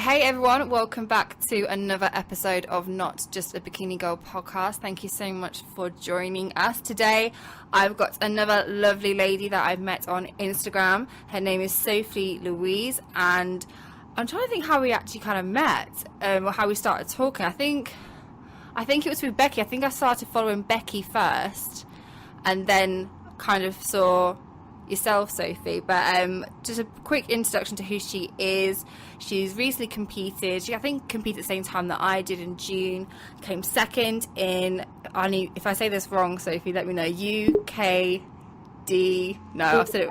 Hey everyone, welcome back to another episode of Not Just a Bikini Girl podcast. Thank you so much for joining us today. I've got another lovely lady that I've met on Instagram. Her name is Sophielaa, and I'm trying to think how we actually kind of met, or how we started talking. I think it was with Becky. I think I started following Becky first, and then kind of saw yourself, Sophie. But just a quick introduction to who she is. She's recently competed. She, I think, competed at the same time that I did in June. Came second in, if I say this wrong, Sophie, let me know. UKD. No, I've said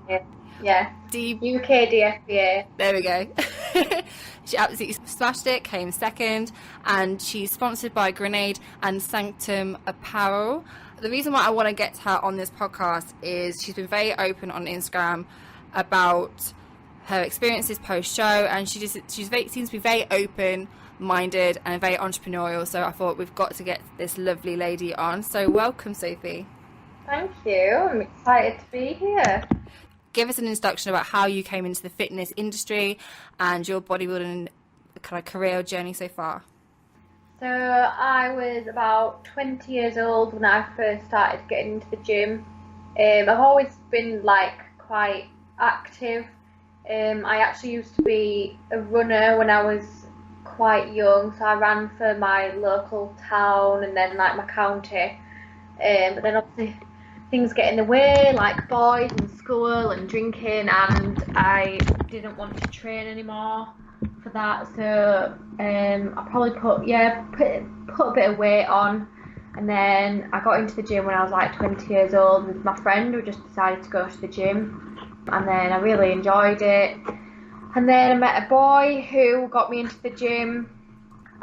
it. Yeah. UKDFBA. There we go. She absolutely smashed it, came second, and she's sponsored by Grenade and Sanctum Apparel. The reason why I want to get her on this podcast is she's been very open on Instagram about her experiences post-show, and she seems to be very open-minded and very entrepreneurial, so I thought we've got to get this lovely lady on. So welcome, Sophie. Thank you. I'm excited to be here. Give us an introduction about how you came into the fitness industry and your bodybuilding kind of career journey so far. So I was about 20 years old when I first started getting into the gym. I've always been quite active. I actually used to be a runner when I was quite young, so I ran for my local town and then my county. But then obviously things get in the way, like boys and school and drinking, and I didn't want to train anymore for that. So I probably put a bit of weight on, and then I got into the gym when I was 20 years old with my friend. We just decided to go to the gym, and then I really enjoyed it. And then I met a boy who got me into the gym,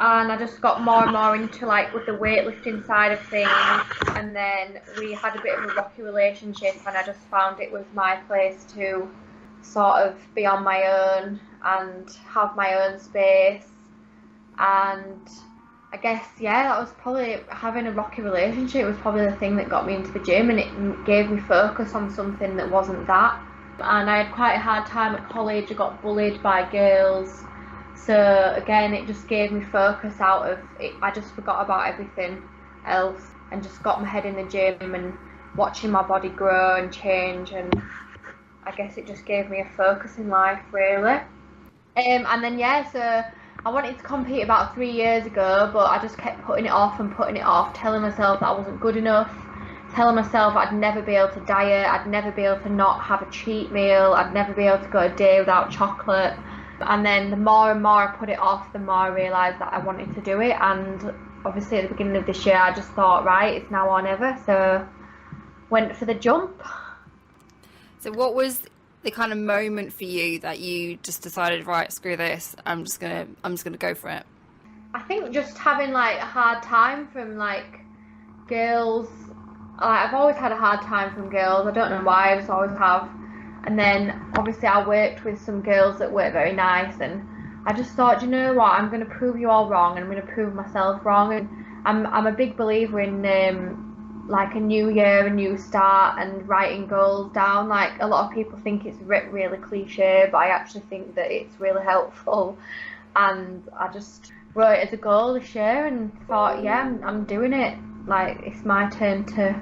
and I just got more and more into with the weightlifting side of things. And then we had a bit of a rocky relationship, and I just found it was my place to sort of be on my own and have my own space. And I guess, that was probably, having a rocky relationship was probably the thing that got me into the gym, and it gave me focus on something that wasn't that. And I had quite a hard time at college. I got bullied by girls. So again, it just gave me focus out of it. I just forgot about everything else and just got my head in the gym and watching my body grow and change, and I guess it just gave me a focus in life, really. And then so I wanted to compete about 3 years ago, but I just kept putting it off, telling myself that I wasn't good enough, telling myself I'd never be able to diet, I'd never be able to not have a cheat meal, I'd never be able to go a day without chocolate. And then the more and more I put it off, the more I realised that I wanted to do it. And obviously at the beginning of this year, I just thought, right, it's now or never. So went for the jump. So what was the kind of moment for you that you just decided, right, screw this, I'm just gonna go for it? I think just having a hard time from girls. I've always had a hard time from girls. I don't know why, I just always have. And then obviously I worked with some girls that weren't very nice, and I just thought, you know what, I'm going to prove you all wrong, and I'm going to prove myself wrong. And I'm a big believer in a new year, a new start, and writing goals down. A lot of people think it's really cliche, but I actually think that it's really helpful. And I just wrote it as a goal this year and thought, I'm doing it. It's my turn to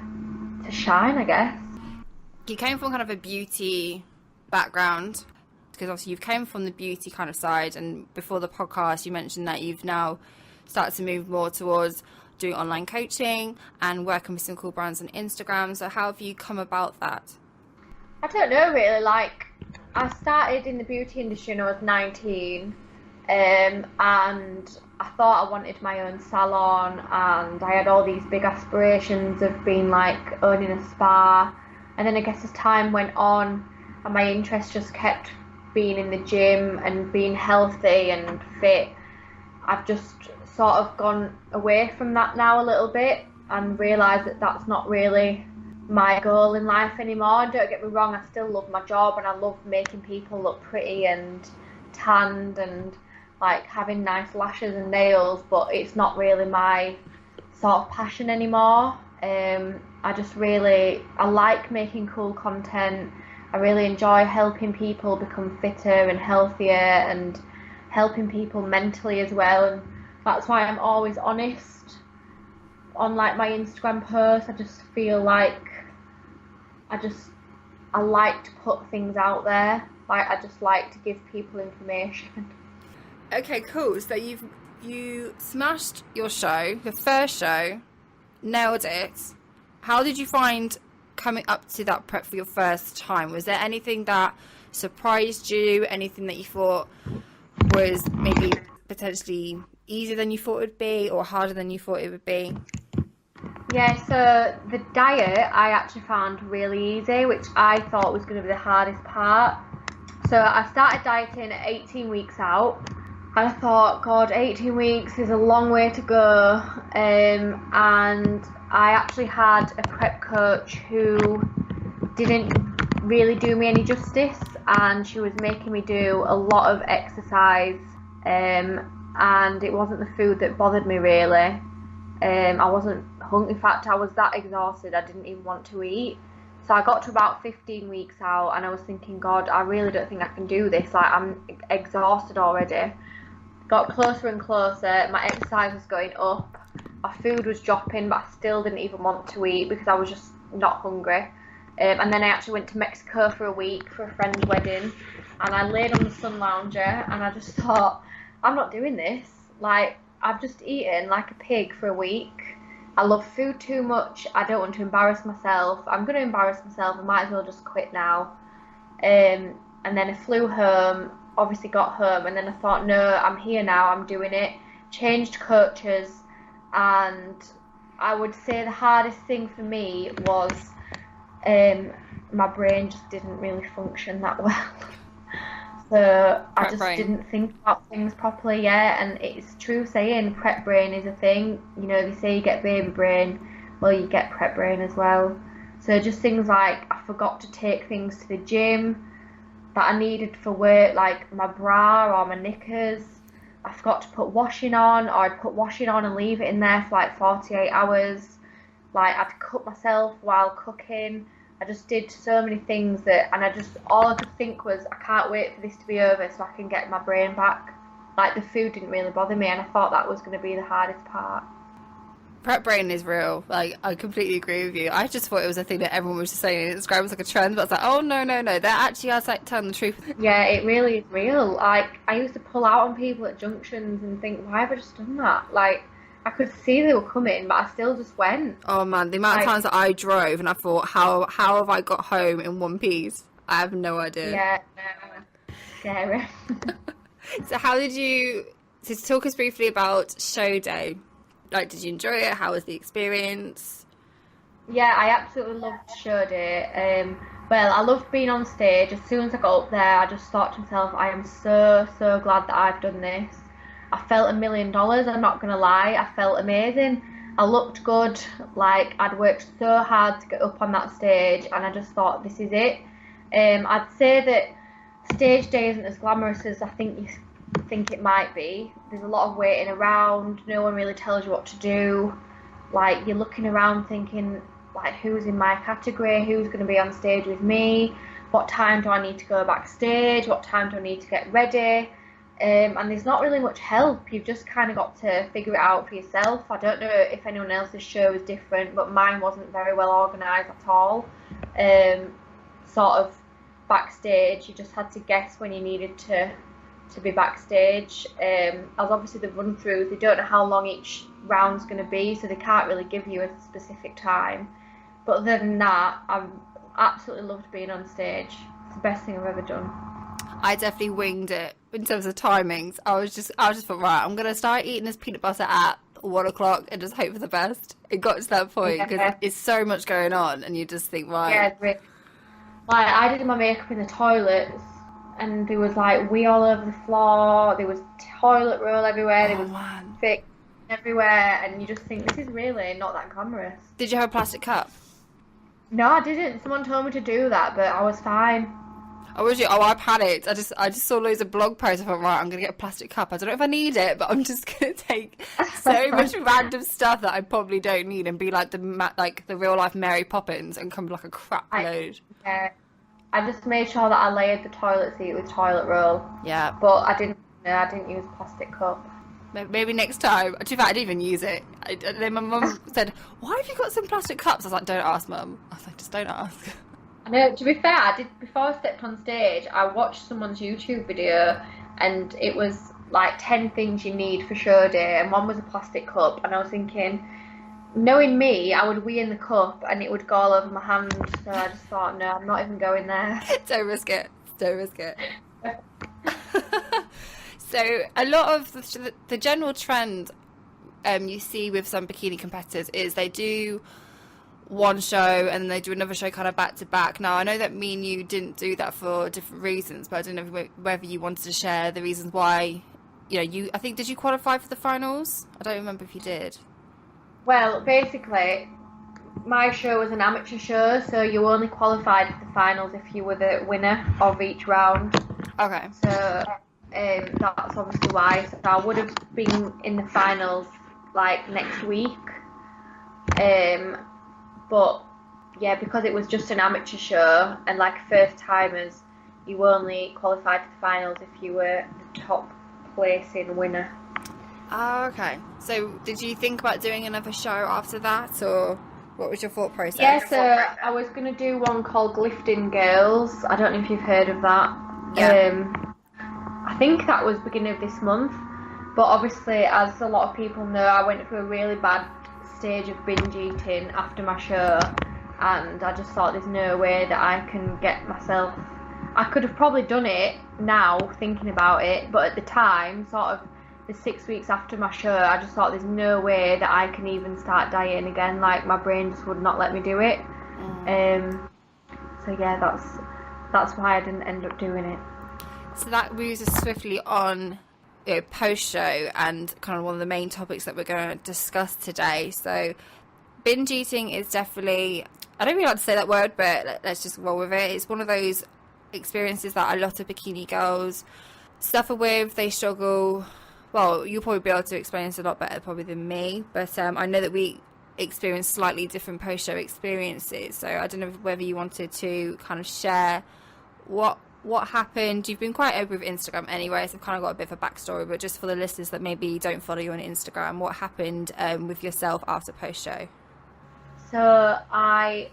shine, I guess. You came from kind of a beauty background, because obviously you've came from the beauty kind of side, and before the podcast you mentioned that you've now started to move more towards doing online coaching and working with some cool brands on Instagram. So how have you come about that? I don't know really. I started in the beauty industry when I was 19, and I thought I wanted my own salon, and I had all these big aspirations of being owning a spa. And then I guess as time went on and my interest just kept being in the gym and being healthy and fit, I've just sort of gone away from that now a little bit and realised that that's not really my goal in life anymore. Don't get me wrong, I still love my job and I love making people look pretty and tanned and having nice lashes and nails, but it's not really my sort of passion anymore. I like making cool content. I really enjoy helping people become fitter and healthier, and helping people mentally as well, and that's why I'm always honest on like my Instagram posts. I just feel like I like to put things out there. Like, I just like to give people information. Okay, cool. So you smashed your show, your first show, nailed it. How did you find coming up to that prep for your first time? Was there anything that surprised you? Anything that you thought was maybe potentially easier than you thought it would be, or harder than you thought it would be? Yeah, so the diet I actually found really easy, which I thought was going to be the hardest part. So I started dieting at 18 weeks out, and I thought, God, 18 weeks is a long way to go. And I actually had a prep coach who didn't really do me any justice, and she was making me do a lot of exercise, and it wasn't the food that bothered me really. I wasn't hungry. In fact, I was that exhausted I didn't even want to eat. So I got to about 15 weeks out, and I was thinking, God, I really don't think I can do this. Like, I'm exhausted already. Got closer and closer. My exercise was going up. My food was dropping, but I still didn't even want to eat because I was just not hungry. And then I actually went to Mexico for a week for a friend's wedding, and I laid on the sun lounger, and I just thought, I'm not doing this. Like, I've just eaten like a pig for a week. I love food too much. I don't want to embarrass myself. I'm going to embarrass myself. I might as well just quit now. And then I flew home, obviously got home, and then I thought, no, I'm here now, I'm doing it. Changed coaches, and I would say the hardest thing for me was my brain just didn't really function that well. So I just didn't think about things properly yet, and it's true saying prep brain is a thing. You know, they say you get baby brain, well, you get prep brain as well. So just things like I forgot to take things to the gym that I needed for work, like my bra or my knickers. I forgot to put washing on, or I'd put washing on and leave it in there for like 48 hours. Like, I'd cut myself while cooking. I just did so many things and all I could think was, I can't wait for this to be over so I can get my brain back. Like, the food didn't really bother me, and I thought that was going to be the hardest part. Prep brain is real. Like, I completely agree with you. I just thought it was a thing that everyone was just saying. It described as like a trend, but I was like, oh, no. That actually has, like, telling the truth. Yeah, it really is real. Like, I used to pull out on people at junctions and think, why have I just done that? Like, I could see they were coming, but I still just went. Oh, man, the amount of times that I drove and I thought, how have I got home in one piece? I have no idea. Yeah, scary. So talk us briefly about show day. Like, did you enjoy it? How was the experience? Yeah, I absolutely loved show day. Well, I loved being on stage. As soon as I got up there, I just thought to myself, I am so glad that I've done this. I felt $1 million, I'm not going to lie. I felt amazing. I looked good. Like, I'd worked so hard to get up on that stage, and I just thought, this is it. I'd say that stage day isn't as glamorous as I think you think it might be. There's a lot of waiting around. No one really tells you what to do. Like, you're looking around thinking, like, who's in my category? Who's going to be on stage with me? What time do I need to go backstage? What time do I need to get ready? And there's not really much help. You've just kind of got to figure it out for yourself. I don't know if anyone else's show is different, but mine wasn't very well organised at all. Sort of backstage, you just had to guess when you needed to be backstage. As obviously the run-throughs, they don't know how long each round's going to be, so they can't really give you a specific time. But other than that, I've absolutely loved being on stage. It's the best thing I've ever done. I definitely winged it in terms of timings. I was just thought, right, I'm gonna start eating this peanut butter at 1 o'clock and just hope for the best. It got to that point because it's so much going on, and you just think, right. Yeah, really. Like, I did my makeup in the toilets, and there was like wee all over the floor. There was toilet roll everywhere. There was thick everywhere, and you just think, this is really not that glamorous. Did you have a plastic cup? No, I didn't. Someone told me to do that, but I was fine. I panicked. I just saw loads of blog posts. I thought, right, I'm gonna get a plastic cup. I don't know if I need it, but I'm just gonna take so much random stuff that I probably don't need and be like the real life Mary Poppins and come like a crap load. I just made sure that I layered the toilet seat with toilet roll. Yeah. But I didn't No, I didn't use plastic cup. Maybe next time. To be fair, I didn't even use it. Then my mum said, "Why have you got some plastic cups?" I was like, "Don't ask, Mum." I was like, "Just don't ask." I know, to be fair, I did, before I stepped on stage, I watched someone's YouTube video, and it was like 10 things you need for show day, and one was a plastic cup, and I was thinking, knowing me, I would wee in the cup and it would go all over my hand, so I just thought, no, I'm not even going there. Don't risk it. Don't risk it. So a lot of the general trend you see with some bikini competitors is they do one show and then they do another show kind of back to back. Now I know that me and you didn't do that for different reasons, but I don't know whether you wanted to share the reasons why. I think, did you qualify for the finals? I don't remember if you did. Well, basically, my show was an amateur show, so you only qualified for the finals if you were the winner of each round. Okay. So that's obviously why. So I would have been in the finals like next week. But yeah, because it was just an amateur show and like first timers, you only qualified for the finals if you were the top placing winner. Oh, okay. So did you think about doing another show after that, or what was your thought process? Yeah, so I was going to do one called Lifting Girls. I don't know if you've heard of that. Yeah. I think that was beginning of this month. But obviously, as a lot of people know, I went through a really bad stage of binge eating after my show. And I just thought there's no way that I can get myself... I could have probably done it now, thinking about it. But at the time, sort of the 6 weeks after my show, I just thought there's no way that I can even start dieting again. Like, my brain just would not let me do it. So yeah, that's why I didn't end up doing it. So that moves us swiftly on post-show and kind of one of the main topics that we're going to discuss today. So binge eating is definitely, I don't really like to say that word, but let's just roll with it. It's one of those experiences that a lot of bikini girls suffer with. They struggle. Well, you'll probably be able to explain this a lot better probably than me, but I know that we experience slightly different post-show experiences. So I don't know whether you wanted to kind of share what happened. You've been quite open with Instagram anyway, so I've kind of got a bit of a backstory, but just for the listeners that maybe don't follow you on Instagram, what happened with yourself after post-show? So I,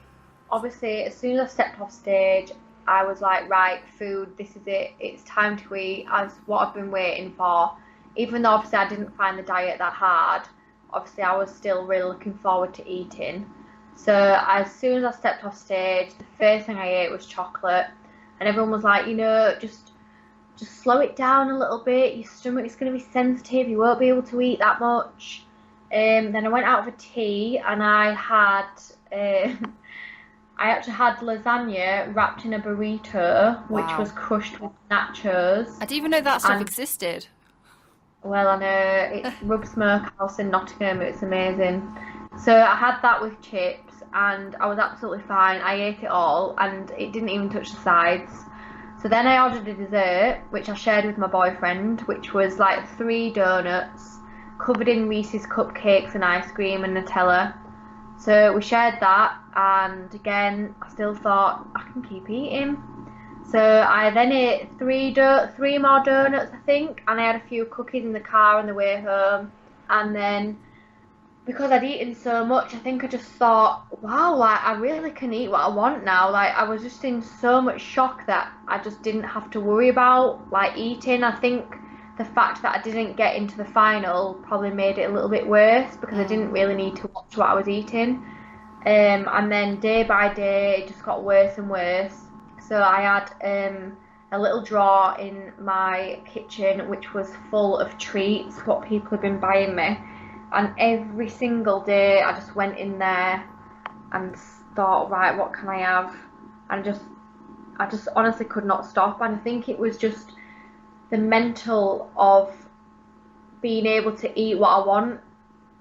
obviously, as soon as I stepped off stage, I was like, right, food, this is it, it's time to eat, as what I've been waiting for. Even though obviously I didn't find the diet that hard, obviously I was still really looking forward to eating. So as soon as I stepped off stage, the first thing I ate was chocolate. And everyone was like, just slow it down a little bit. Your stomach's going to be sensitive. You won't be able to eat that much. Then I went out for tea, and I actually had lasagna wrapped in a burrito, which was crushed with nachos. I didn't even know that stuff existed. Well, I know, it's Rub Smokehouse in Nottingham. It's amazing. So I had that with chips, and I was absolutely fine. I ate it all, and it didn't even touch the sides. So then I ordered a dessert, which I shared with my boyfriend, which was like 3 donuts covered in Reese's cupcakes and ice cream and Nutella. So we shared that, and again, I still thought I can keep eating. So I then ate 3 more donuts, I think, and I had a few cookies in the car on the way home. And then, because I'd eaten so much, I think I just thought, wow, like, I really can eat what I want now. Like, I was just in so much shock that I just didn't have to worry about, like, eating. I think the fact that I didn't get into the final probably made it a little bit worse, because I didn't really need to watch what I was eating. And then day by day, it just got worse and worse. So I had a little drawer in my kitchen which was full of treats, what people had been buying me. And every single day I just went in there and thought, right, what can I have? And I just honestly could not stop. And I think it was just the mental of being able to eat what I want.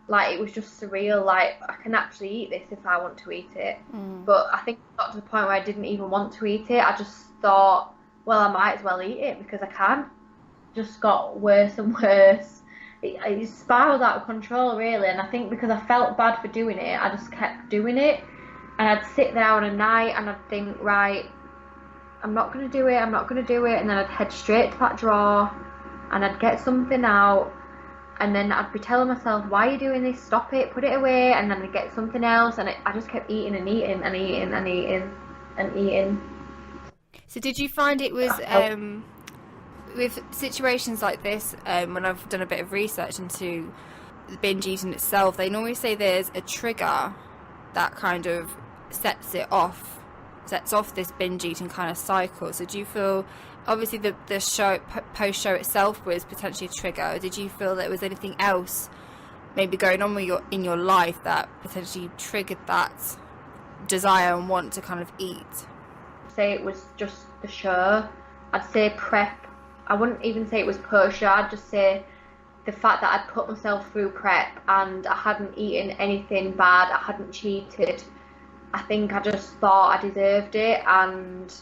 Like, it was just surreal. Like, I can actually eat this if I want to eat it. But I think it got to the point where I didn't even want to eat it. I just thought, well, I might as well eat it because I can. It just got worse and worse. It spiraled out of control, really. And I think because I felt bad for doing it, I just kept doing it. And I'd sit there on a night and I'd think, right, I'm not going to do it, I'm not going to do it. And then I'd head straight to that drawer and I'd get something out, and then I'd be telling myself, why are you doing this? Stop it, put it away. And then I'd get something else, and I just kept eating and eating and eating and eating and eating. So did you find it was with situations like this, when I've done a bit of research into the binge eating itself, they normally say there's a trigger that kind of sets off this binge eating kind of cycle. So do you feel, obviously the show, post show itself was potentially a trigger, did you feel there was anything else maybe going on with in your life that potentially triggered that desire and want to kind of eat? Say it was just the show. I'd say prep. I wouldn't even say it was post show. I'd just say the fact that I'd put myself through prep and I hadn't eaten anything bad, I hadn't cheated. I think I just thought I deserved it, and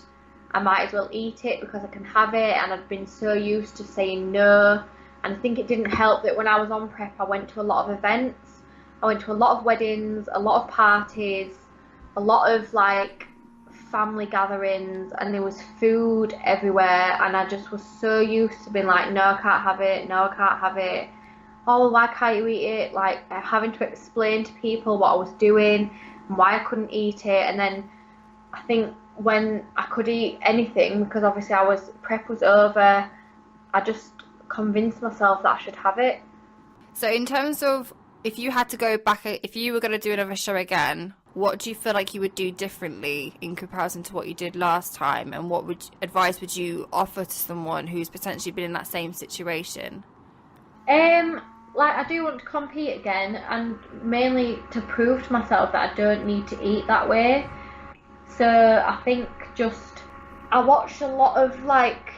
I might as well eat it because I can have it, and I'd been so used to saying no. And I think it didn't help that when I was on prep, I went to a lot of events. I went to a lot of weddings, a lot of parties, a lot of like family gatherings, and there was food everywhere, and I just was so used to being like, no, I can't have it, no, I can't have it. Oh, why can't you eat it? Like having to explain to people what I was doing and why I couldn't eat it. And then I think when I could eat anything, because obviously prep was over, I just convinced myself that I should have it. So in terms of, if you had to go back, if you were going to do another show again, what do you feel like you would do differently in comparison to what you did last time? And what advice would you offer to someone who's potentially been in that same situation? Like I do want to compete again, and mainly to prove to myself that I don't need to eat that way. So I think I watched a lot of like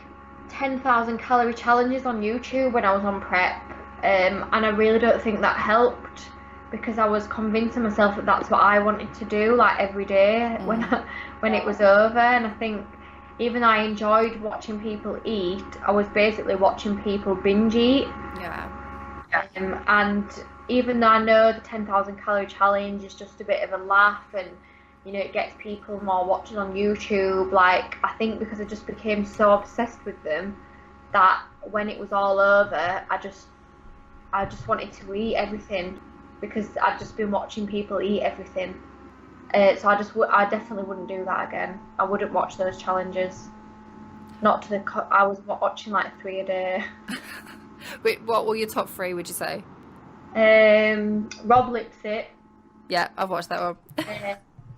10,000 calorie challenges on YouTube when I was on prep, and I really don't think that helped, because I was convincing myself that that's what I wanted to do like every day when it was over. And I think even though I enjoyed watching people eat, I was basically watching people binge eat. Yeah. And even though I know the 10,000 calorie challenge is just a bit of a laugh, and you know, it gets people more watching on YouTube, like I think because I just became so obsessed with them that when it was all over, I just wanted to eat everything, because I'd just been watching people eat everything. So I definitely wouldn't do that again. I wouldn't watch those challenges. I was watching like 3 a day. Wait, what were your top 3, would you say? Rob Lipsit. Yeah, I've watched that one.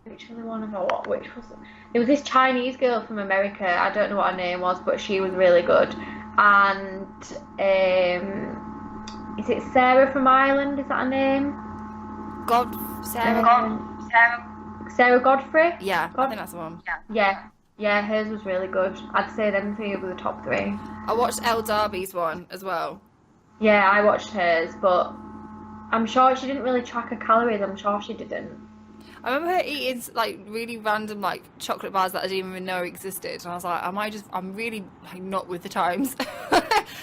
Which other one have I watched? Which was it? There was this Chinese girl from America. I don't know what her name was, but she was really good. And is it Sarah from Ireland? Is that her name? Sarah Godfrey? Yeah, I think that's the one. Yeah, hers was really good. I'd say them 3 were the top 3. I watched Elle Darby's one as well. Yeah, I watched hers, but I'm sure she didn't really track her calories. I'm sure she didn't. I remember her eating like really random like chocolate bars that I didn't even know existed, and I was like, I'm really like not with the times.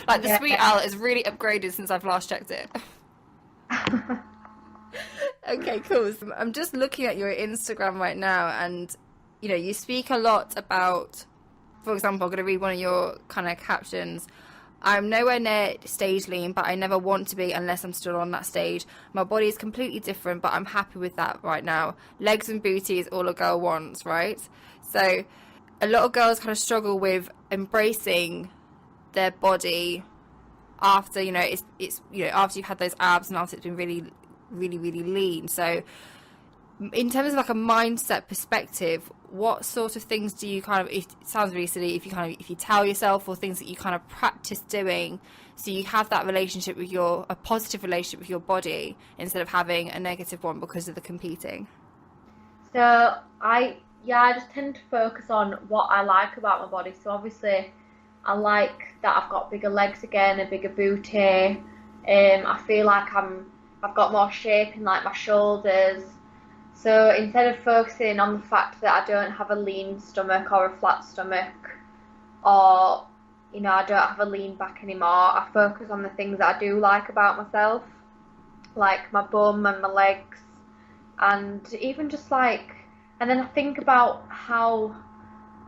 Like the sweet owl is really upgraded since I've last checked it. Okay, cool. So I'm just looking at your Instagram right now, and you know, you speak a lot about, for example, I'm going to read one of your kind of captions. I'm nowhere near stage lean, but I never want to be unless I'm still on that stage. My body is completely different, but I'm happy with that right now. Legs and booty is all a girl wants, right? So a lot of girls kind of struggle with embracing their body after, you know, it's you know, after you've had those abs and after it's been really, really, really lean. So in terms of like a mindset perspective, what sort of things do you kind of, it sounds really silly if you tell yourself, or things that you kind of practice doing so you have that relationship with a positive relationship with your body instead of having a negative one because of the competing? So I just tend to focus on what I like about my body. So obviously I like that I've got bigger legs again, a bigger booty. I feel like I've got more shape in like my shoulders. So instead of focusing on the fact that I don't have a lean stomach or a flat stomach, or, you know, I don't have a lean back anymore, I focus on the things that I do like about myself, like my bum and my legs, and even just like, and then I think about how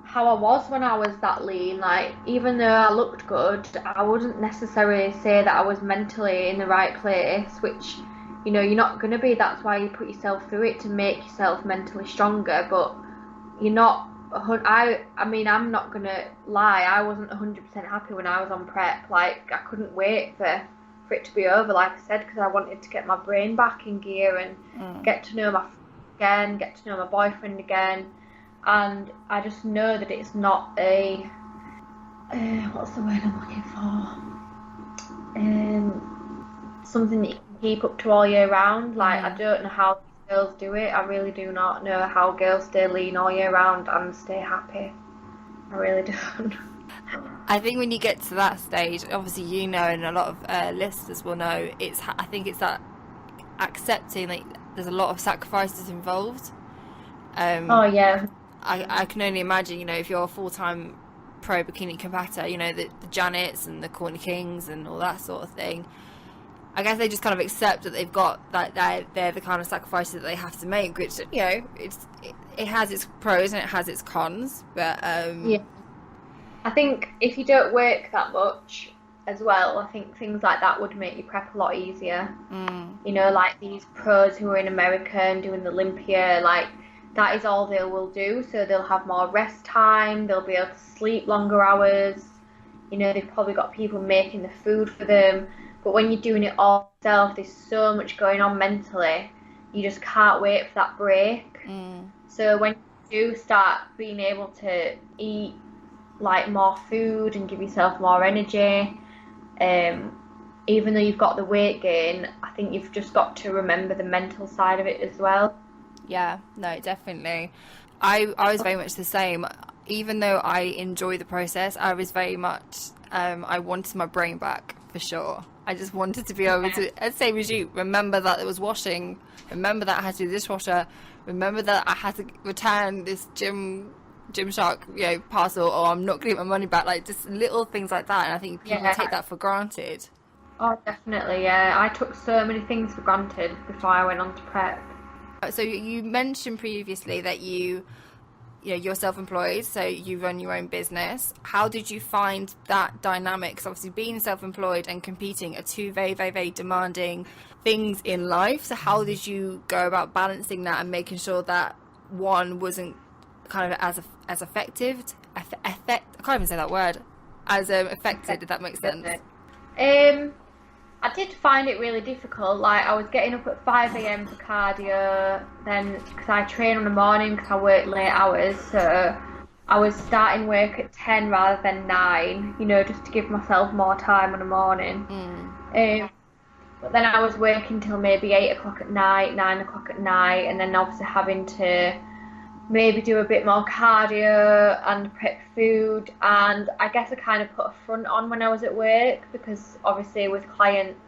how I was when I was that lean. Like, even though I looked good, I wouldn't necessarily say that I was mentally in the right place, which, you know, you're not going to be. That's why you put yourself through it, to make yourself mentally stronger, but you're not. I mean, I'm not going to lie, I wasn't 100% happy when I was on prep. Like, I couldn't wait for it to be over, like I said, because I wanted to get my brain back in gear and get to know my friends again, get to know my boyfriend again. And I just know that it's not a what's the word I'm looking for? Something that you can keep up to all year round. Like, I don't know how girls do it. I really do not know how girls stay lean all year round and stay happy. I really don't. I think when you get to that stage, obviously, you know, and a lot of listeners will know, I think it's that accepting, like, there's a lot of sacrifices involved. Oh yeah. I can only imagine, you know, if you're a full-time pro bikini competitor, you know, the Janets and the Courtney Kings and all that sort of thing. I guess they just kind of accept that they've got, like, they're the kind of sacrifices that they have to make, which, you know, it has its pros and it has its cons, but yeah. I think if you don't work that much as well, I think things like that would make your prep a lot easier. You know, like these pros who are in America and doing the Olympia, like, that is all they will do. So they'll have more rest time, they'll be able to sleep longer hours. You know, they've probably got people making the food for them. But when you're doing it all yourself, there's so much going on mentally. You just can't wait for that break. So when you do start being able to eat, like, more food and give yourself more energy, even though you've got the weight gain, I think you've just got to remember the mental side of it as well. Yeah, no, definitely. I was very much the same. Even though I enjoy the process, I was very much, I wanted my brain back, for sure. I just wanted to be able to, same as you, remember that there was washing, remember that I had to do the dishwasher, remember that I had to return this Gymshark, you know, parcel, or I'm not going to get my money back. Like, just little things like that. And I think people take that for granted. Oh, definitely, yeah. I took so many things for granted before I went on to prep. So you mentioned previously that you're self-employed, so you run your own business. How did you find that dynamic? Because obviously being self-employed and competing are two very, very, very demanding things in life. So how did you go about balancing that and making sure that one wasn't kind of as affected, I can't even say that word, as affected, if that makes sense? I did find it really difficult. Like, I was getting up at 5 a.m. for cardio, then, because I train in the morning because I work late hours, so I was starting work at 10 rather than 9, you know, just to give myself more time in the morning. But then I was working till maybe 8 o'clock at night, 9 o'clock at night, and then obviously having to maybe do a bit more cardio and prep food. And I guess I kind of put a front on when I was at work, because obviously with clients,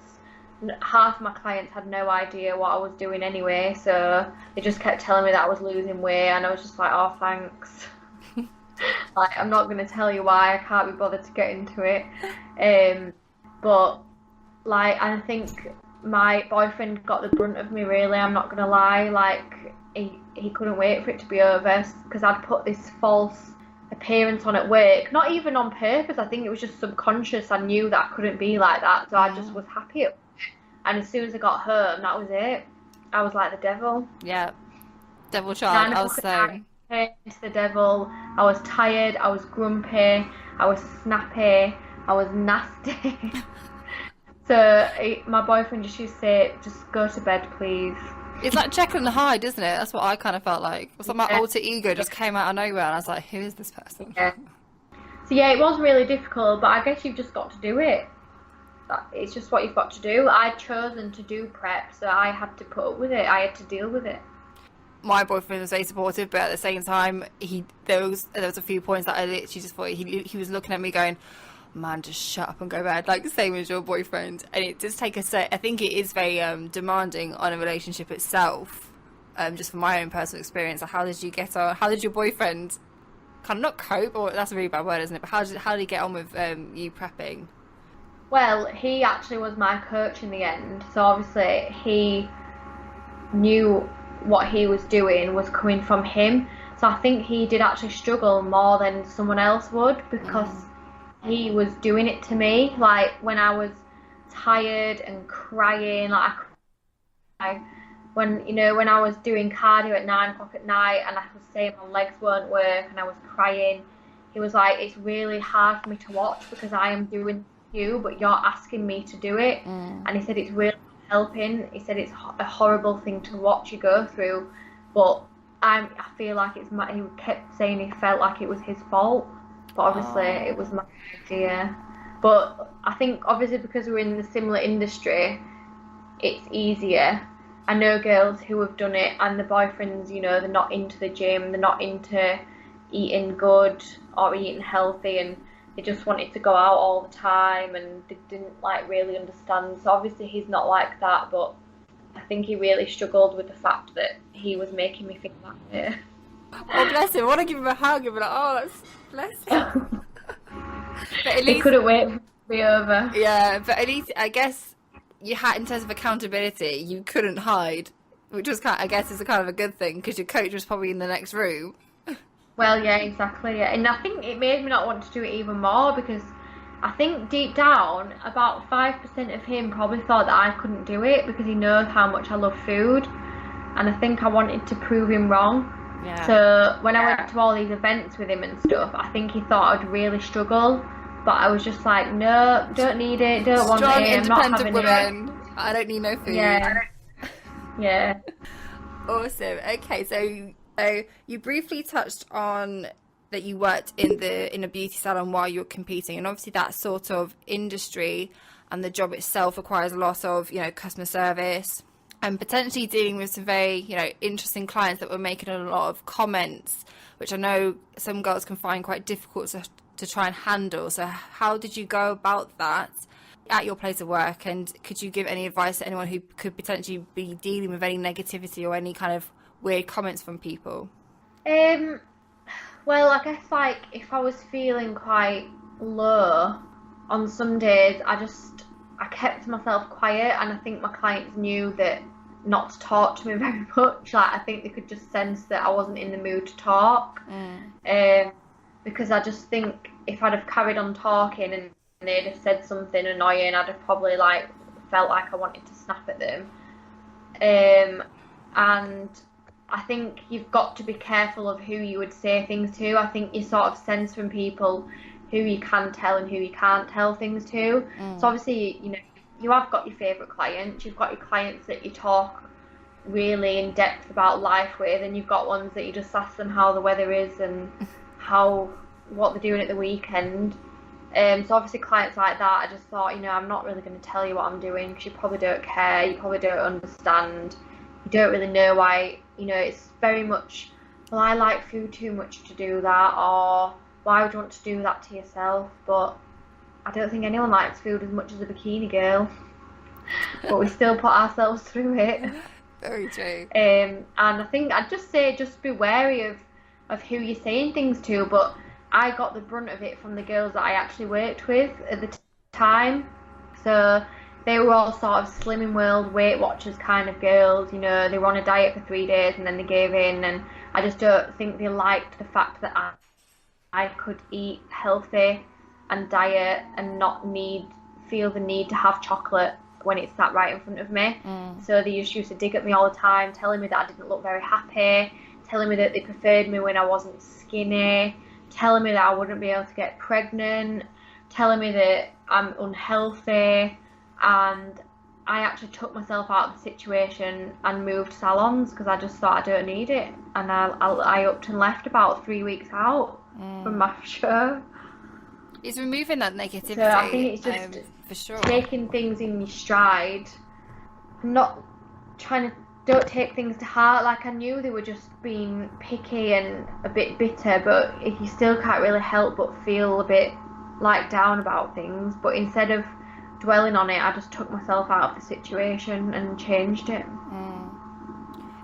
half of my clients had no idea what I was doing anyway, so they just kept telling me that I was losing weight, and I was just like, oh, thanks. Like, I'm not going to tell you why, I can't be bothered to get into it. But, like, I think my boyfriend got the brunt of me, really, I'm not going to lie. Like, he couldn't wait for it to be over, because I'd put this false appearance on at work, not even on purpose. I think it was just subconscious. I knew that I couldn't be like that, so I just was happy at work. And as soon as I got home, that was it. I was like the devil. Yeah, devil child. I was so into the devil. I was tired, I was grumpy, I was snappy, I was nasty. So my boyfriend just used to say, just go to bed, please. It's like Jekyll and Hyde, isn't it? That's what I kind of felt like. It was like my alter ego just came out of nowhere, and I was like, who is this person? Yeah. So yeah, it was really difficult, but I guess you've just got to do it. It's just what you've got to do. I'd chosen to do prep, so I had to put up with it. I had to deal with it. My boyfriend was very supportive, but at the same time, there was a few points that I literally just thought he was looking at me going, man, just shut up and go to bed, like the same as your boyfriend. And it does take I think it is very demanding on a relationship itself, just from my own personal experience. How did you get on? How did your boyfriend kind of not cope, or that's a really bad word, isn't it, but how did he get on with you prepping? Well, he actually was my coach in the end, so obviously he knew what he was doing was coming from him, So I think he did actually struggle more than someone else would, because he was doing it to me. Like when I was tired and crying, like when I was doing cardio at 9 o'clock at night and I was saying my legs won't work and I was crying, he was like, it's really hard for me to watch because I am doing you, but you're asking me to do it. And he said it's really helping. He said it's a horrible thing to watch you go through, but I feel like he kept saying he felt like it was his fault, but obviously it was my idea. But I think obviously because we're in the similar industry, it's easier. I know girls who have done it and the boyfriends, they're not into the gym, they're not into eating good or eating healthy, and they just wanted to go out all the time and they didn't like really understand. So obviously he's not like that, but I think he really struggled with the fact that he was making me think that way. Oh, bless him. I want to give him a hug and be like, oh, that's bless him. But at least, he couldn't wait for it to be over. Yeah, but at least I guess you had, in terms of accountability, you couldn't hide, which was I guess is a kind of a good thing because your coach was probably in the next room. Well, yeah, exactly. Yeah. And I think it made me not want to do it even more, because I think deep down, about 5% of him probably thought that I couldn't do it because he knows how much I love food. And I think I wanted to prove him wrong. Yeah. So when I went to all these events with him and stuff, I think he thought I'd really struggle. But I was just like, no, don't need it, don't want it, I'm not having women. I don't need no food. Yeah. Yeah. Awesome. Okay, so you briefly touched on that you worked in a beauty salon while you were competing, and obviously that sort of industry and the job itself requires a lot of customer service and potentially dealing with some very interesting clients that were making a lot of comments, which I know some girls can find quite difficult to try and handle. So how did you go about that at your place of work, and could you give any advice to anyone who could potentially be dealing with any negativity or any kind of weird comments from people? Well, I guess like if I was feeling quite low on some days, I kept myself quiet, and I think my clients knew that not to talk to me very much. Like I think they could just sense that I wasn't in the mood to talk. Because I just think if I'd have carried on talking and they'd have said something annoying, I'd have probably like felt like I wanted to snap at them. And I think you've got to be careful of who you would say things to. I think you sort of sense from people who you can tell and who you can't tell things to. So obviously, you have got your favourite clients, you've got your clients that you talk really in depth about life with, and you've got ones that you just ask them how the weather is and what they're doing at the weekend. So obviously clients like that, I just thought, I'm not really going to tell you what I'm doing because you probably don't care, you probably don't understand, you don't really know why. It's very much, well, I like food too much to do that, or why would you want to do that to yourself? But I don't think anyone likes food as much as a bikini girl, but we still put ourselves through it. Very true. And I think I'd just say, just be wary of who you're saying things to. But I got the brunt of it from the girls that I actually worked with at the time. So they were all sort of Slimming World, Weight Watchers kind of girls. They were on a diet for 3 days and then they gave in. And I just don't think they liked the fact that I could eat healthy and diet and not feel the need to have chocolate when it's sat right in front of me. So they just used to dig at me all the time, telling me that I didn't look very happy, telling me that they preferred me when I wasn't skinny, telling me that I wouldn't be able to get pregnant, telling me that I'm unhealthy. And I actually took myself out of the situation and moved salons because I just thought I don't need it. And I upped and left about 3 weeks out from my show. It's removing that negativity. So I think it's just for sure taking things in your stride, not trying to, don't take things to heart. Like I knew they were just being picky and a bit bitter, but you still can't really help but feel a bit like down about things. But instead of dwelling on it, I just took myself out of the situation and changed it.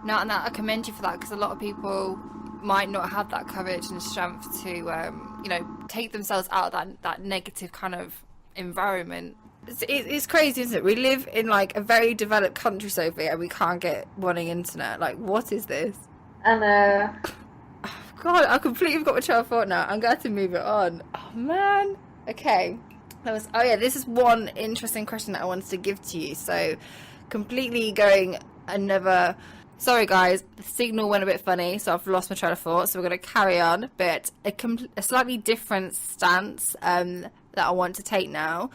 No, and I commend you for that, because a lot of people might not have that courage and strength to take themselves out of that negative kind of environment. It's crazy, isn't it? We live in like a very developed country, Sophie, and we can't get running internet. Like, what is this? And God, I completely forgot my train of thought now. I'm going to move it on. Oh, man. Okay. This is one interesting question that I wanted to give to you. So, completely going another... Sorry, guys. The signal went a bit funny, so I've lost my train of thought. So we're going to carry on. But a slightly different stance that I want to take now.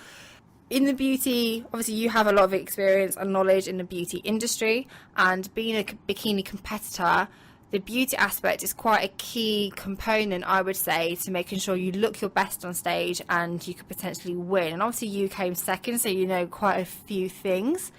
In the beauty, obviously you have a lot of experience and knowledge in the beauty industry, and being a bikini competitor, the beauty aspect is quite a key component, I would say, to making sure you look your best on stage and you could potentially win. And obviously you came second, so you know quite a few things.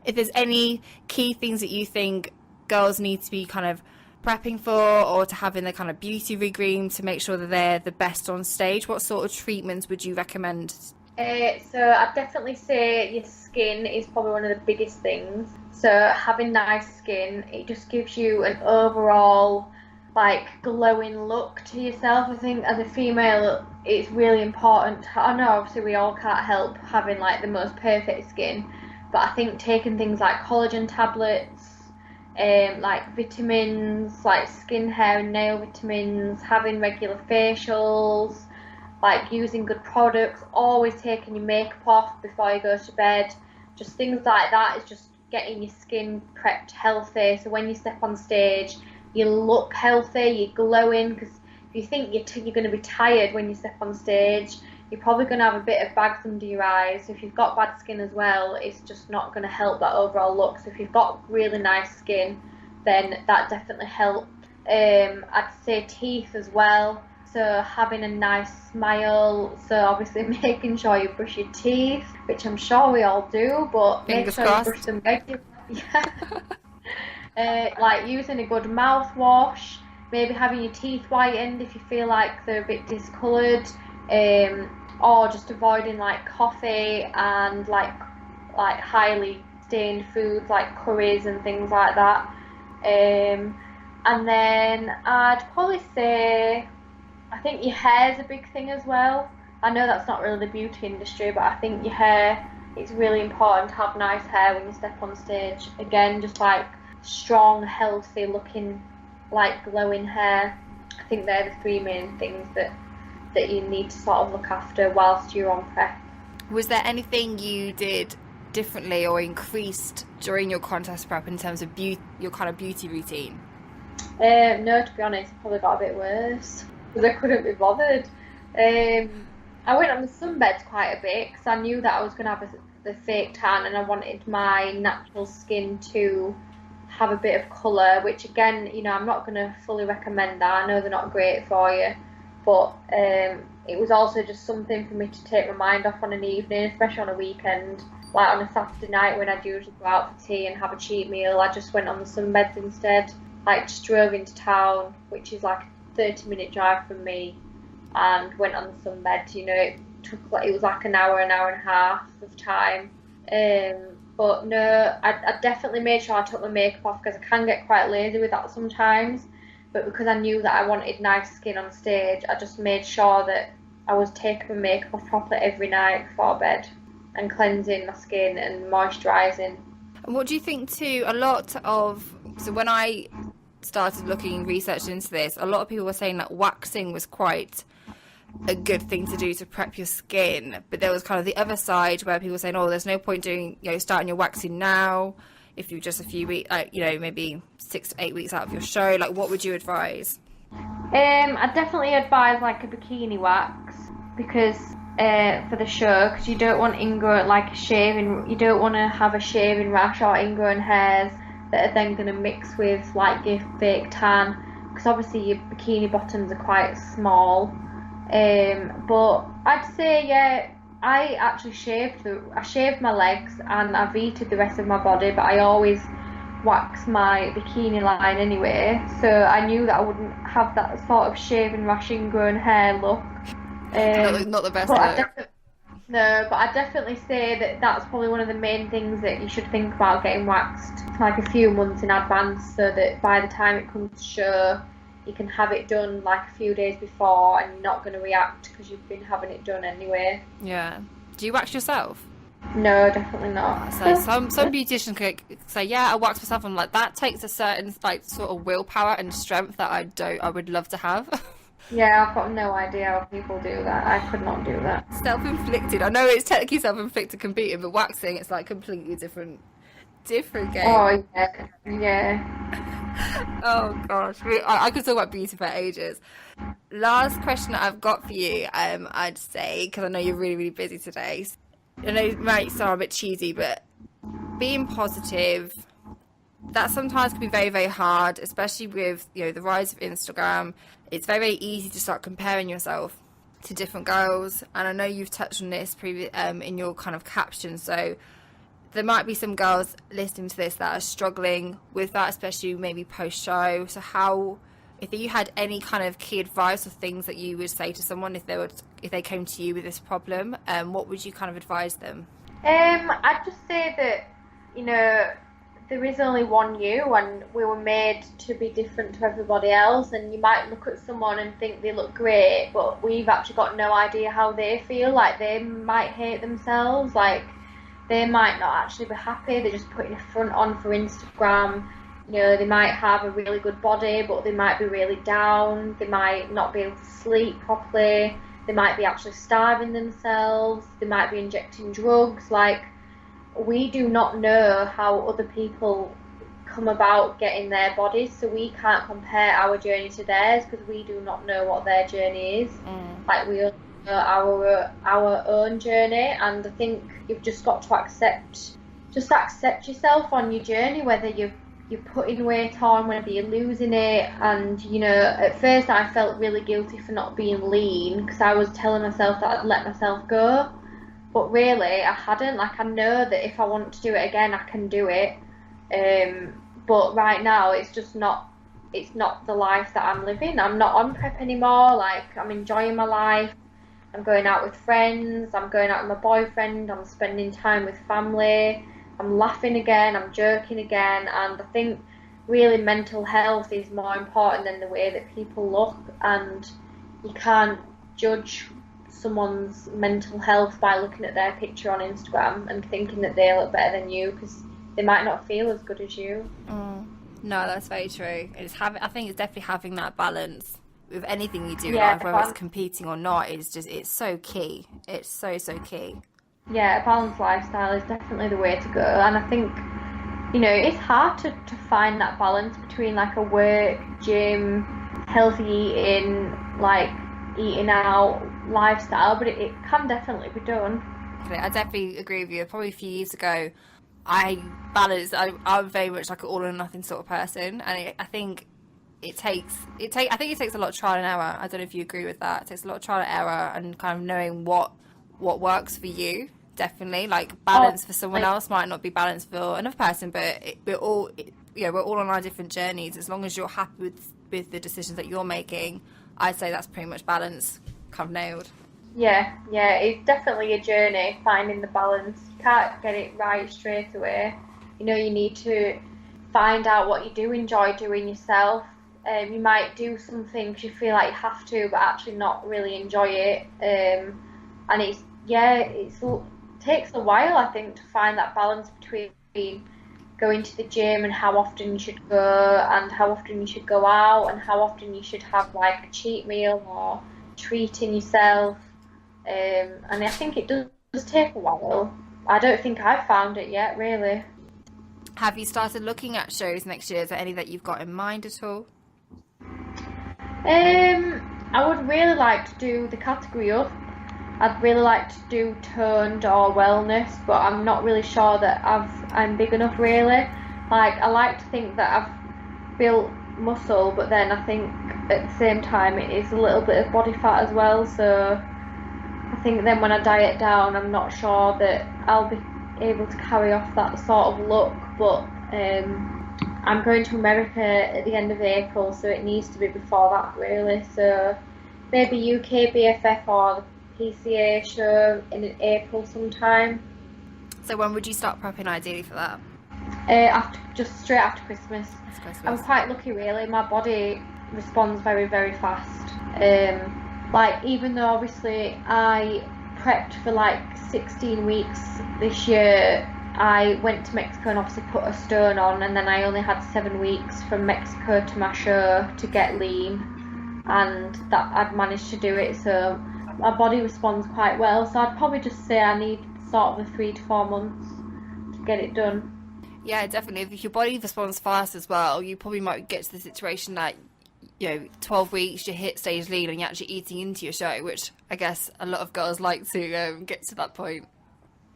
If there's any key things that you think girls need to be kind of prepping for, or to have in their kind of beauty regime to make sure that they're the best on stage, what sort of treatments would you recommend? So I'd definitely say your skin is probably one of the biggest things. So having nice skin, it just gives you an overall like glowing look to yourself. I think as a female, it's really important. I know obviously we all can't help having like the most perfect skin, but I think taking things like collagen tablets, like vitamins, like skin, hair and nail vitamins, having regular facials, like using good products, always taking your makeup off before you go to bed, just things like that is just getting your skin prepped healthy, so when you step on stage you look healthy, you're glowing, because if you think you're going to be tired when you step on stage, you're probably going to have a bit of bags under your eyes. So if you've got bad skin as well, it's just not going to help that overall look. So if you've got really nice skin, then that definitely helps. I'd say teeth as well. So having a nice smile, so obviously making sure you brush your teeth, which I'm sure we all do, but make sure you brush them regularly. Like using a good mouthwash, maybe having your teeth whitened if you feel like they're a bit discoloured, or just avoiding like coffee and like highly stained foods like curries and things like that. And then I'd probably say, I think your hair's a big thing as well. I know that's not really the beauty industry, but I think your hair, it's really important to have nice hair when you step on stage. Again, just like strong, healthy looking, like glowing hair. I think they're the three main things that you need to sort of look after whilst you're on prep. Was there anything you did differently or increased during your contest prep in terms of your kind of beauty routine? No, to be honest, it probably got a bit worse because I couldn't be bothered. I went on the sunbeds quite a bit because I knew that I was going to have the fake tan, and I wanted my natural skin to have a bit of colour, which again, you know, I'm not going to fully recommend that. I know they're not great for you, but it was also just something for me to take my mind off on an evening, especially on a weekend. Like on a Saturday night when I'd usually go out for tea and have a cheap meal, I just went on the sunbeds instead. Like just drove into town, which is like a 30-minute drive from me, and went on the sunbed. You know, it was like an hour and a half of time. But no, I definitely made sure I took my makeup off because I can get quite lazy with that sometimes. But because I knew that I wanted nice skin on stage, I just made sure that I was taking my makeup off properly every night before bed and cleansing my skin and moisturising. And what do you think too, so when I started researching into this, a lot of people were saying that waxing was quite a good thing to do to prep your skin, but there was kind of the other side where people were saying, oh, there's no point starting your waxing now if you're just a few weeks, maybe 6 to 8 weeks out of your show. Like, what would you advise? I definitely advise like a bikini wax because for the show, because you don't want ingrown, like you don't want to have a shaving rash or ingrown hairs that are then going to mix with like your fake tan, because obviously your bikini bottoms are quite small. But I'd say, yeah, I actually shaved my legs and I V-ed the rest of my body, but I always wax my bikini line anyway, so I knew that I wouldn't have that sort of shaving rash ingrown hair look. Not the best look. No, but I definitely say that that's probably one of the main things that you should think about getting waxed like a few months in advance, so that by the time it comes to show, you can have it done like a few days before and you're not going to react because you've been having it done anyway. Yeah. Do you wax yourself? No, definitely not. So some beauticians could say, yeah, I wax myself. I'm like, that takes a certain like sort of willpower and strength that I would love to have. Yeah, I've got no idea how people do that. I could not do that. Self-inflicted. I know it's technically self-inflicted competing, but waxing, it's like completely different game. Oh, yeah, yeah. Oh gosh, I could talk about beauty for ages. Last question that I've got for you, I'd say, because I know you're really, really busy today. I know it might sound a bit cheesy, but being positive, that sometimes can be very, very hard, especially with, you know, the rise of Instagram. It's very, very easy to start comparing yourself to different girls, and I know you've touched on this in your kind of caption. So there might be some girls listening to this that are struggling with that, especially maybe post-show. So how, if you had any kind of key advice or things that you would say to someone if they came to you with this problem, what would you kind of advise them? I'd just say that, you know, there is only one you, and we were made to be different to everybody else. And you might look at someone and think they look great, but we've actually got no idea how they feel. Like, they might hate themselves, like they might not actually be happy. They're just putting a front on for Instagram. You know, they might have a really good body, but they might be really down. They might not be able to sleep properly. They might be actually starving themselves. They might be injecting drugs. Like, we do not know how other people come about getting their bodies, so we can't compare our journey to theirs because we do not know what their journey is. Like, we only know our own journey, and I think you've just got to accept yourself on your journey, whether you're putting weight on, whether you're losing it. And, you know, at first I felt really guilty for not being lean because I was telling myself that I'd let myself go. But really, I hadn't. Like, I know that if I want to do it again, I can do it. But right now, it's not the life that I'm living. I'm not on prep anymore. Like, I'm enjoying my life. I'm going out with friends. I'm going out with my boyfriend. I'm spending time with family. I'm laughing again. I'm joking again. And I think really mental health is more important than the way that people look. And you can't judge someone's mental health by looking at their picture on Instagram and thinking that they look better than you, because they might not feel as good as you. No, that's very true. I think it's definitely having that balance with anything you do in life, whether it's competing or not. It's so key. It's so key. Yeah, a balanced lifestyle is definitely the way to go. And I think, you know, it's hard to find that balance between like a work, gym, healthy eating, like eating out lifestyle, but it can definitely be done. I definitely agree with you. Probably a few years ago, I'm very much like an all or nothing sort of person, and I think it takes a lot of trial and error. I don't know if you agree with that. It takes a lot of trial and error and kind of knowing what works for you. Definitely, like balance for someone else might not be balanced for another person, but we're all on our different journeys. As long as you're happy with the decisions that you're making, I'd say that's pretty much balance kind of nailed. Yeah, it's definitely a journey, finding the balance. You can't get it right straight away. You know, you need to find out what you do enjoy doing yourself. You might do something because you feel like you have to, but actually not really enjoy it. And it takes a while, I think, to find that balance between going to the gym and how often you should go, and how often you should go out, and how often you should have like a cheat meal or treating yourself. And I think it does take a while. I don't think I've found it yet, really. Have you started looking at shows next year? Is there any that you've got in mind at all? I would really like to do the category up. I'd really like to do toned or wellness, but I'm not really sure that I'm big enough, really. Like, I like to think that I've built muscle, but then I think at the same time it is a little bit of body fat as well, so I think then when I diet down, I'm not sure that I'll be able to carry off that sort of look. But I'm going to America at the end of April, so it needs to be before that, really. So maybe UK BFF or the PCA show in April sometime. So when would you start prepping ideally for that? Just straight after Christmas. I'm quite lucky, really. My body responds very, very fast. Like, even though obviously I prepped for like 16 weeks this year. I went to Mexico and obviously put a stone on, and then I only had 7 weeks from Mexico to my show to get lean, and that I'd managed to do it, so my body responds quite well. So I'd probably just say I need sort of 3 to 4 months to get it done. Yeah, definitely. If your body responds fast as well, you probably might get to the situation that, 12 weeks, you hit stage lean and you're actually eating into your show, which I guess a lot of girls like to get to that point.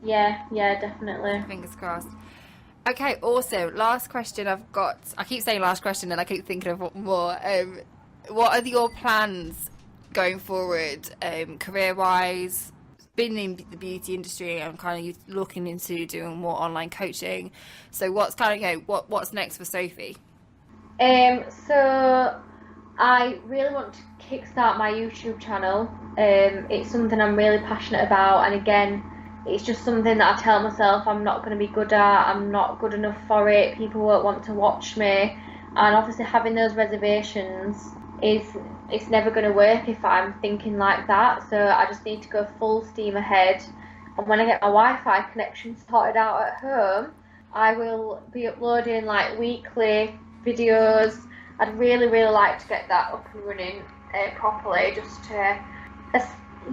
Yeah, definitely. Fingers crossed. Okay, also, last question I've got. I keep saying last question and I keep thinking of more. What are your plans going forward, career-wise? Been in the beauty industry and kind of looking into doing more online coaching. So what's kind of, what's next for Sophie? So I really want to kickstart my YouTube channel. It's something I'm really passionate about, and again, it's just something that I tell myself I'm not going to be good at. I'm not good enough for it. People won't want to watch me, and obviously having those reservations it's never going to work if I'm thinking like that. So I just need to go full steam ahead, and when I get my Wi-Fi connection sorted out at home, I will be uploading like weekly videos. I'd really like to get that up and running properly, just to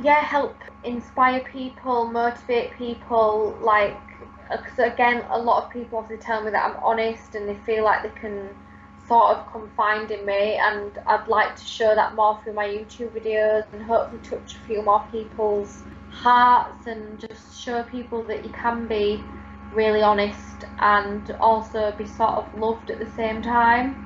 help inspire people, motivate people, like, because again, a lot of people obviously tell me that I'm honest and they feel like they can sort of confide in me, and I'd like to show that more through my YouTube videos and hopefully touch a few more people's hearts and just show people that you can be really honest and also be sort of loved at the same time.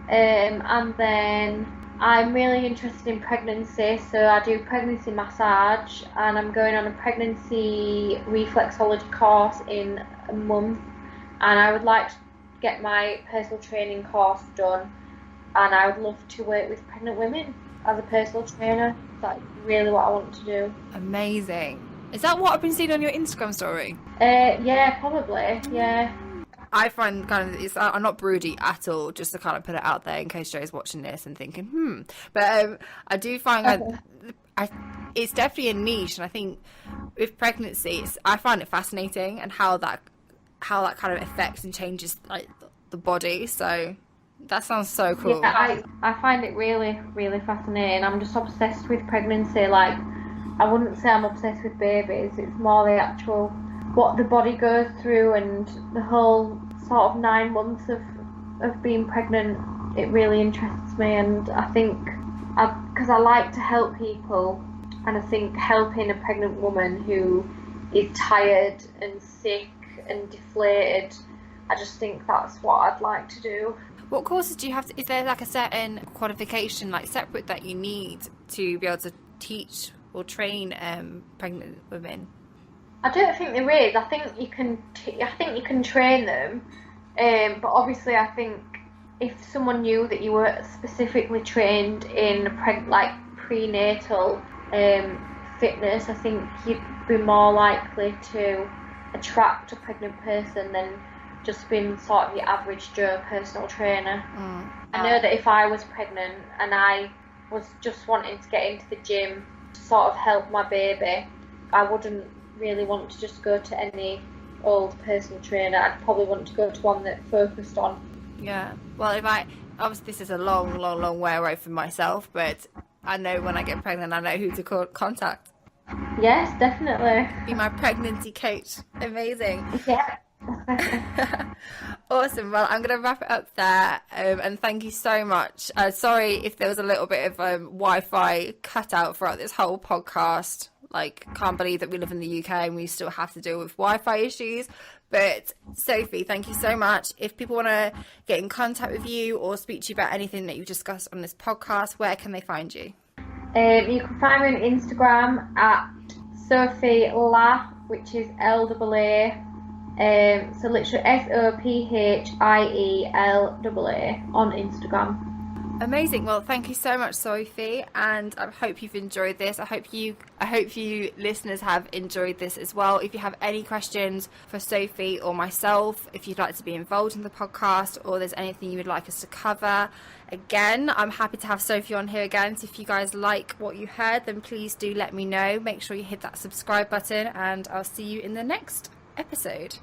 And then I'm really interested in pregnancy, so I do pregnancy massage, and I'm going on a pregnancy reflexology course in a month, and I would like to get my personal training course done, and I would love to work with pregnant women as a personal trainer. That's really what I want to do. Amazing. Is that what I've been seeing on your Instagram story? Yeah, probably, yeah. I find I'm not broody at all, just to kind of put it out there in case Joe's watching this and thinking, But I do find it's definitely a niche, and I think with pregnancy, I find it fascinating and how that kind of affects and changes like the body. So that sounds so cool. Yeah, I find it really fascinating. I'm just obsessed with pregnancy. Like, I wouldn't say I'm obsessed with babies. It's more the actual what the body goes through and the whole sort of 9 months of being pregnant. It really interests me, and I think because I like to help people, and I think helping a pregnant woman who is tired and sick and deflated, I just think that's what I'd like to do. What courses do you have is there like a certain qualification like separate that you need to be able to teach or train pregnant women? I don't think there is. I think you can train them, but obviously I think if someone knew that you were specifically trained in prenatal fitness, I think you'd be more likely to attract a pregnant person than just being sort of your average Joe personal trainer. I know that if I was pregnant and I was just wanting to get into the gym to sort of help my baby, I wouldn't really want to just go to any old personal trainer. I'd probably want to go to one that focused on. Yeah. Well, obviously this is a long way away from myself, but I know when I get pregnant, I know who to contact. Yes, definitely. Be my pregnancy coach. Amazing. Yeah. Awesome. Well, I'm going to wrap it up there, and thank you so much. Sorry if there was a little bit of Wi-Fi cut out throughout this whole podcast. Like, can't believe that we live in the UK and we still have to deal with Wi-Fi issues. But Sophie, thank you so much. If people want to get in contact with you or speak to you about anything that you've discussed on this podcast, where can they find you? You can find me on Instagram at Sophielaa, which is LAA. So literally SOPHIELAA on Instagram. Amazing. Well, thank you so much, Sophie, and I hope you've enjoyed this. I hope you listeners have enjoyed this as well. If you have any questions for Sophie or myself, if you'd like to be involved in the podcast, or there's anything you would like us to cover, again, I'm happy to have Sophie on here again. So if you guys like what you heard, then please do let me know. Make sure you hit that subscribe button, and I'll see you in the next episode.